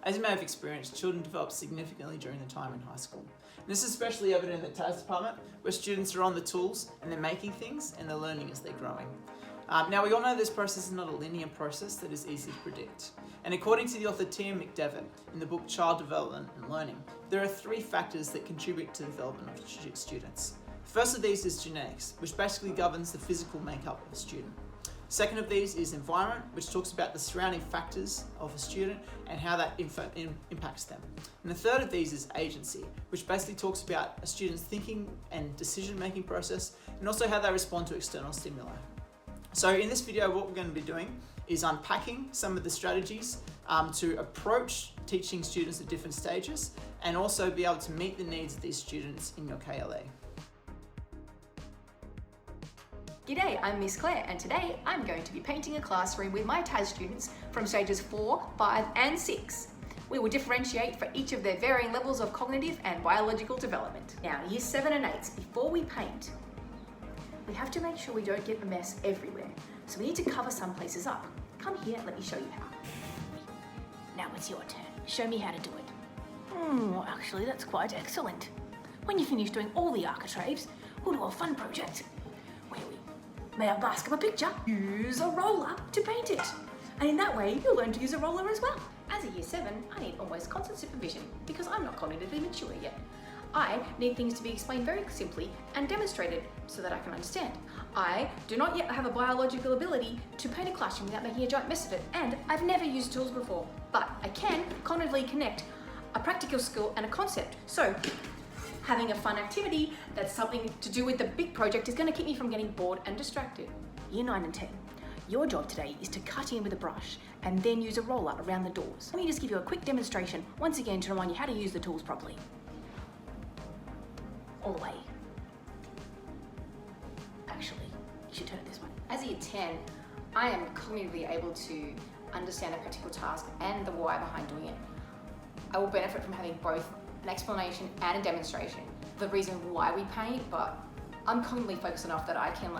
As you may have experienced, children develop significantly during the time in high school. And this is especially evident in the TAS department, where students are on the tools and they're making things and they're learning as they're growing. Now, we all know this process is not a linear process that is easy to predict. And according to the author Tia McDevitt in the book Child Development and Learning, there are 3 factors that contribute to the development of students. First of these is genetics, which basically governs the physical makeup of a student. Second of these is environment, which talks about the surrounding factors of a student and how that impacts them. And the third of these is agency, which basically talks about a student's thinking and decision-making process, and also how they respond to external stimuli. So in this video, what we're going to be doing is unpacking some of the strategies to approach teaching students at different stages, and also be able to meet the needs of these students in your KLA. G'day, I'm Miss Claire, and today I'm going to be painting a classroom with my TAS students from stages 4, 5 and 6. We will differentiate for each of their varying levels of cognitive and biological development. Now, year 7 and 8s, before we paint, we have to make sure we don't get a mess everywhere. So we need to cover some places up. Come here, let me show you how. Now it's your turn. Show me how to do it. Actually, that's quite excellent. When you finish doing all the architraves, we'll do a fun project where we may I mask up a picture, use a roller to paint it. And in that way, you'll learn to use a roller as well. As a year 7, I need almost constant supervision because I'm not cognitively mature yet. I need things to be explained very simply and demonstrated so that I can understand. I do not yet have a biological ability to paint a classroom without making a giant mess of it, and I've never used tools before, but I can cognitively connect a practical skill and a concept. So having a fun activity that's something to do with the big project is going to keep me from getting bored and distracted. Year 9 and 10. Your job today is to cut in with a brush and then use a roller around the doors. Let me just give you a quick demonstration once again to remind you how to use the tools properly. All the way. Actually, you should turn it this way. As a year 10, I am cognitively able to understand a practical task and the why behind doing it. I will benefit from having both an explanation and a demonstration. The reason why we paint, but I'm cognitively focused enough that I can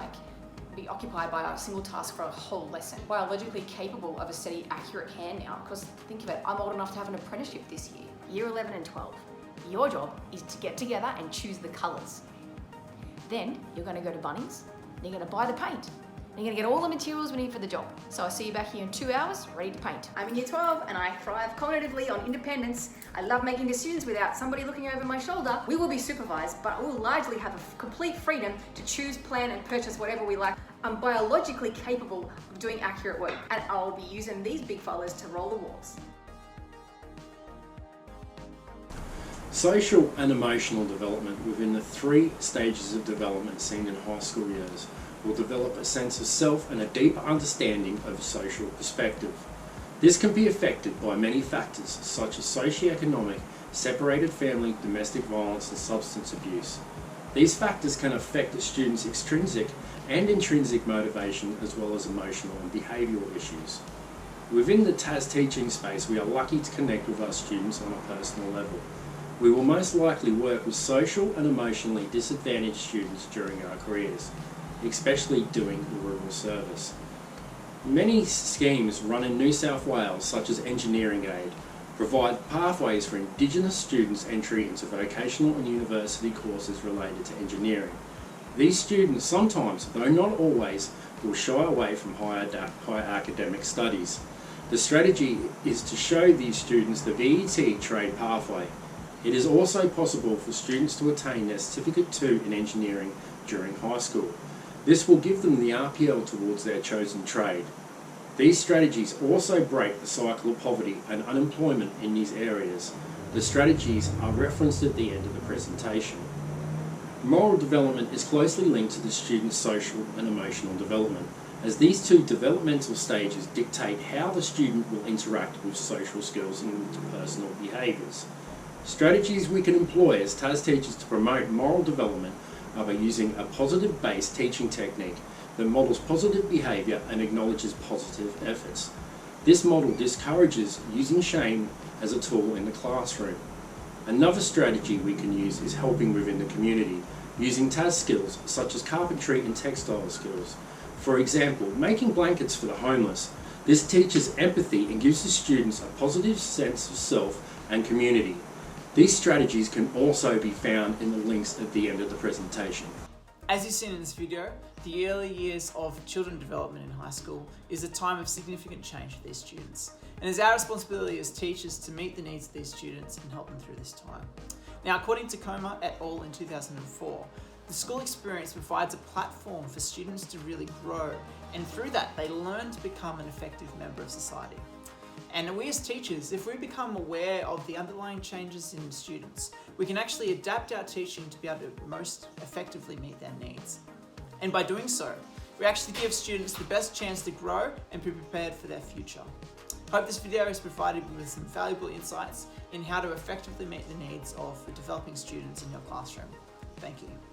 be occupied by a single task for a whole lesson. Biologically capable of a steady, accurate hand now, because think of it, I'm old enough to have an apprenticeship this year. Year 11 and 12. Your job is to get together and choose the colours. Then you're going to go to Bunnings, and you're going to buy the paint. And you're going to get all the materials we need for the job. So I'll see you back here in 2 hours, ready to paint. I'm in year 12 and I thrive cognitively on independence. I love making decisions without somebody looking over my shoulder. We will be supervised, but we'll largely have a complete freedom to choose, plan and purchase whatever we like. I'm biologically capable of doing accurate work, and I'll be using these big fellas to roll the walls. Social and emotional development within the 3 stages of development seen in high school years will develop a sense of self and a deeper understanding of social perspective. This can be affected by many factors such as socioeconomic, separated family, domestic violence and substance abuse. These factors can affect the student's extrinsic and intrinsic motivation as well as emotional and behavioural issues. Within the TAS teaching space, we are lucky to connect with our students on a personal level. We will most likely work with social and emotionally disadvantaged students during our careers, especially doing the rural service. Many schemes run in New South Wales, such as Engineering Aid, provide pathways for Indigenous students' entry into vocational and university courses related to engineering. These students sometimes, though not always, will shy away from higher academic studies. The strategy is to show these students the VET trade pathway. It is also possible for students to attain their Certificate 2 in engineering during high school. This will give them the RPL towards their chosen trade. These strategies also break the cycle of poverty and unemployment in these areas. The strategies are referenced at the end of the presentation. Moral development is closely linked to the student's social and emotional development, as these 2 developmental stages dictate how the student will interact with social skills and interpersonal behaviours. Strategies we can employ as TAS teachers to promote moral development are by using a positive-based teaching technique that models positive behaviour and acknowledges positive efforts. This model discourages using shame as a tool in the classroom. Another strategy we can use is helping within the community, using TAS skills such as carpentry and textile skills. For example, making blankets for the homeless. This teaches empathy and gives the students a positive sense of self and community. These strategies can also be found in the links at the end of the presentation. As you've seen in this video, the early years of children development in high school is a time of significant change for these students. And it's our responsibility as teachers to meet the needs of these students and help them through this time. Now, according to Coma et al. In 2004, the school experience provides a platform for students to really grow, and through that, they learn to become an effective member of society. And we as teachers, if we become aware of the underlying changes in students, we can actually adapt our teaching to be able to most effectively meet their needs. And by doing so, we actually give students the best chance to grow and be prepared for their future. I hope this video has provided you with some valuable insights in how to effectively meet the needs of the developing students in your classroom. Thank you.